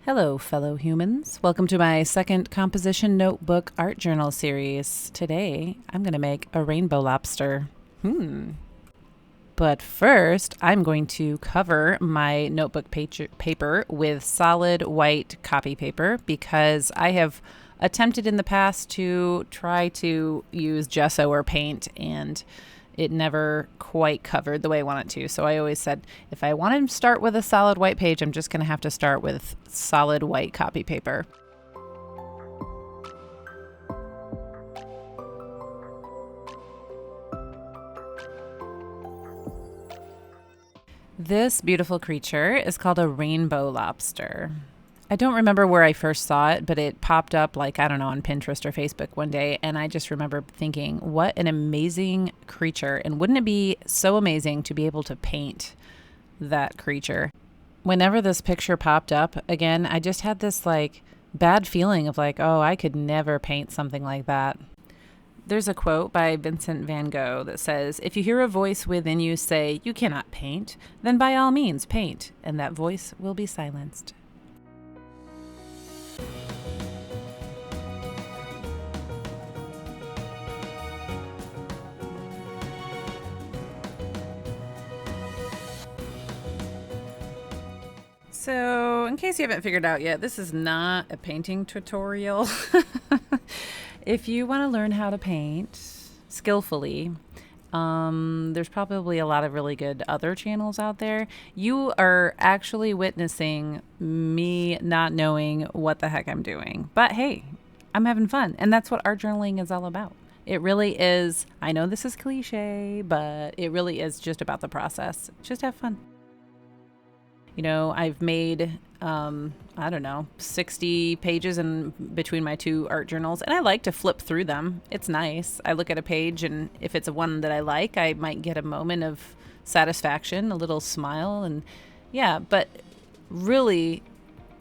Hello, fellow humans. Welcome to my second composition notebook art journal series. Today, I'm going to make a rainbow lobster. But first, I'm going to cover my notebook paper with solid white copy paper because I have attempted in the past to try to use gesso or paint, and it never quite covered the way I want it to. So I always said, if I want to start with a solid white page, I'm just going to have to start with solid white copy paper. This beautiful creature is called a rainbow lobster. I don't remember where I first saw it, but it popped up on Pinterest or Facebook one day. And I just remember thinking, what an amazing creature. And wouldn't it be so amazing to be able to paint that creature? Whenever this picture popped up again, I just had this bad feeling of oh, I could never paint something like that. There's a quote by Vincent Van Gogh that says, if you hear a voice within you say, you cannot paint, then by all means paint, and that voice will be silenced. So, in case you haven't figured out yet, this is not a painting tutorial. If you want to learn how to paint skillfully, there's probably a lot of really good other channels out there. You are actually witnessing me not knowing what the heck I'm doing. But hey, I'm having fun. And that's what art journaling is all about. It really is. I know this is cliche, but it really is just about the process. Just have fun. You know, I've made, 60 pages in between my two art journals, and I like to flip through them. It's nice. I look at a page, and if it's one that I like, I might get a moment of satisfaction, a little smile, and yeah, but really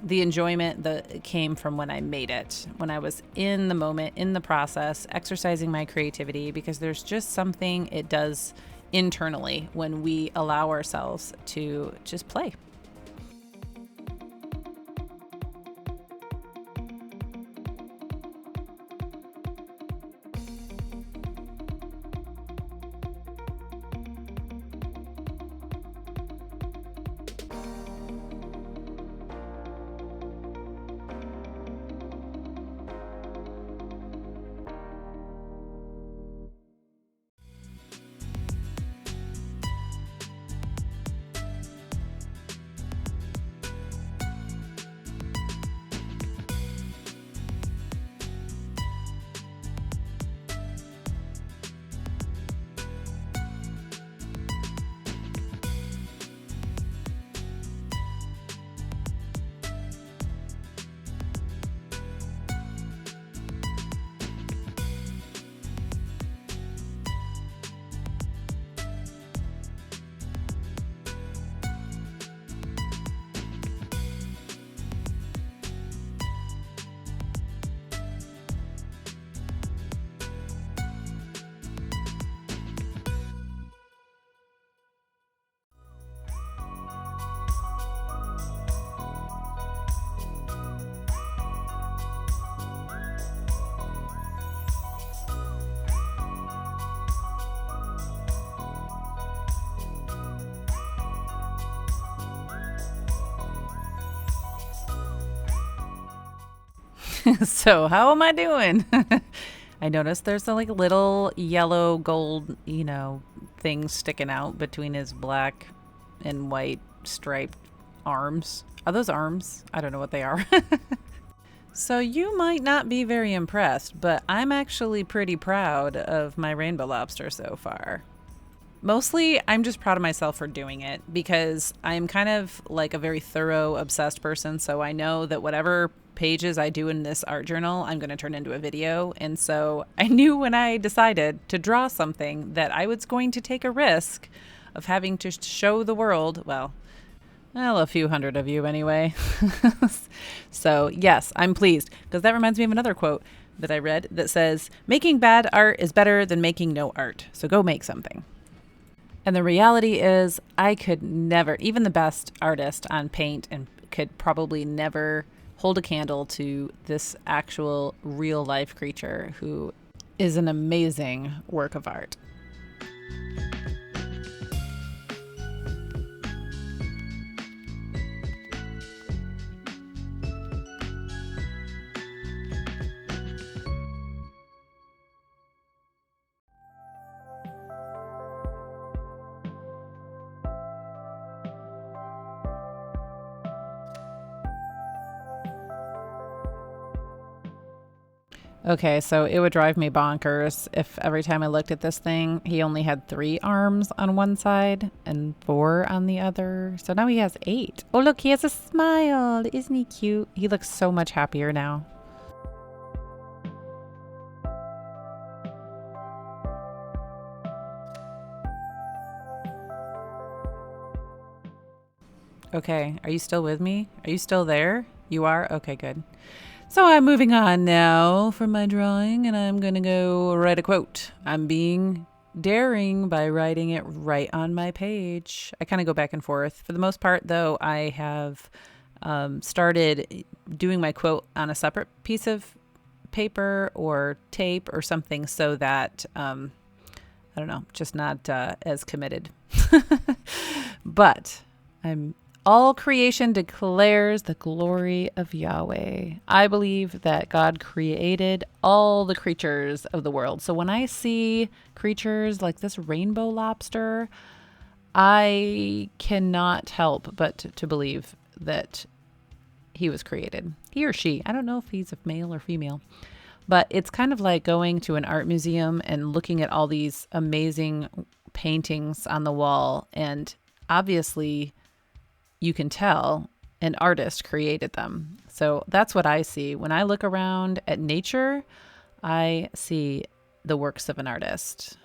the enjoyment that came from when I made it, when I was in the moment, in the process, exercising my creativity, because there's just something it does internally when we allow ourselves to just play. So how am I doing? I noticed there's a little yellow gold, thing sticking out between his black and white striped arms. Are those arms? I don't know what they are. So you might not be very impressed, but I'm actually pretty proud of my rainbow lobster so far. Mostly, I'm just proud of myself for doing it because I'm kind of like a very thorough, obsessed person. So I know that whatever pages I do in this art journal, I'm going to turn into a video. And so I knew when I decided to draw something that I was going to take a risk of having to show the world, well, a few hundred of you anyway. So yes, I'm pleased because that reminds me of another quote that I read that says, making bad art is better than making no art. So go make something. And the reality is I could never, even the best artist on paint and could probably never hold a candle to this actual real life creature who is an amazing work of art. Okay, so it would drive me bonkers if every time I looked at this thing, he only had 3 arms on one side and 4 on the other. So now he has 8. Oh, look, he has a smile. Isn't he cute? He looks so much happier now. Okay, are you still with me? Are you still there? You are? Okay, good. So I'm moving on now from my drawing, and I'm going to go write a quote. I'm being daring by writing it right on my page. I kind of go back and forth. For the most part, though, I have started doing my quote on a separate piece of paper or tape or something so that, I don't know, just not as committed. But all creation declares the glory of Yahweh. I believe that God created all the creatures of the world. So when I see creatures like this rainbow lobster, I cannot help but to believe that he was created. He or she. I don't know if he's a male or female. But it's kind of like going to an art museum and looking at all these amazing paintings on the wall. And obviously, you can tell an artist created them. So that's what I see. When I look around at nature, I see the works of an artist.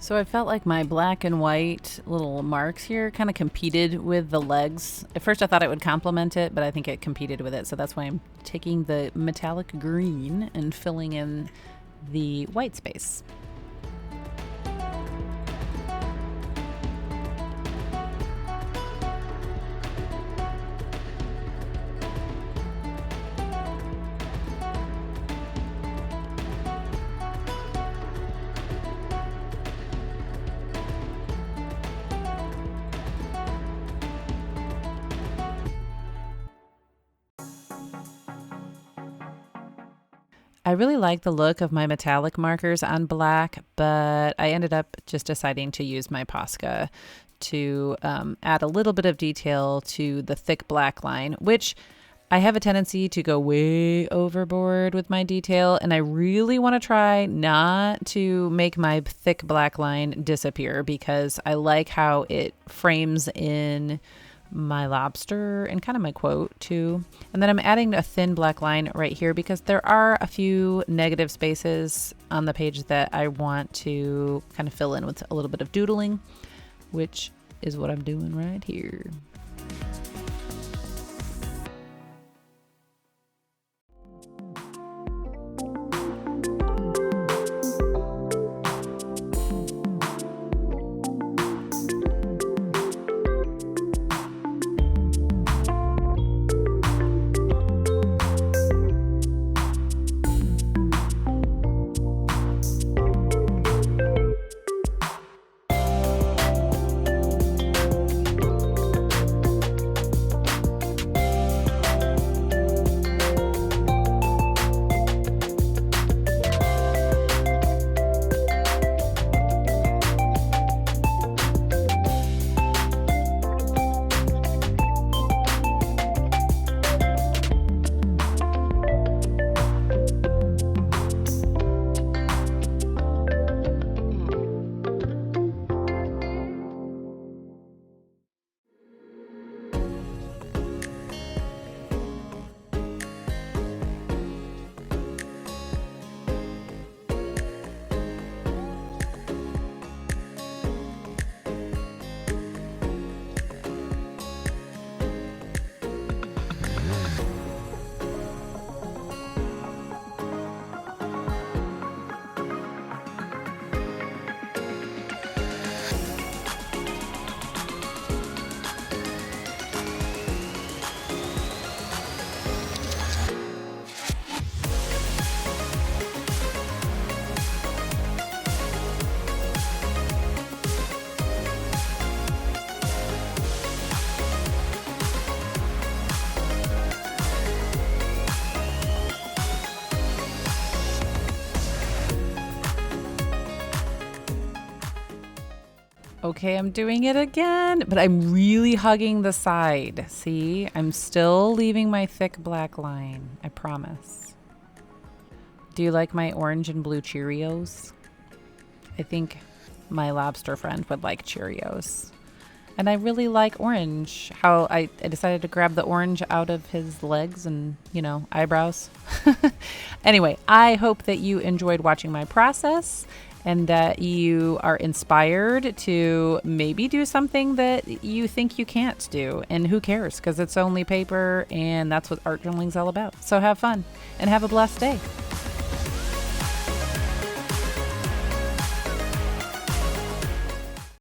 So I felt like my black and white little marks here kind of competed with the legs. At first I thought it would complement it, but I think it competed with it. So that's why I'm taking the metallic green and filling in the white space. I really like the look of my metallic markers on black, but I ended up just deciding to use my Posca to add a little bit of detail to the thick black line, which I have a tendency to go way overboard with my detail, and I really want to try not to make my thick black line disappear because I like how it frames in my lobster and kind of my quote too. And then I'm adding a thin black line right here because there are a few negative spaces on the page that I want to kind of fill in with a little bit of doodling, which is what I'm doing right here. Okay, I'm doing it again, but I'm really hugging the side. See, I'm still leaving my thick black line, I promise. Do you like my orange and blue Cheerios? I think my lobster friend would like Cheerios. And I really like orange. How I decided to grab the orange out of his legs and, eyebrows. Anyway, I hope that you enjoyed watching my process and that you are inspired to maybe do something that you think you can't do. And who cares? Because it's only paper and that's what art journaling's all about. So have fun and have a blessed day.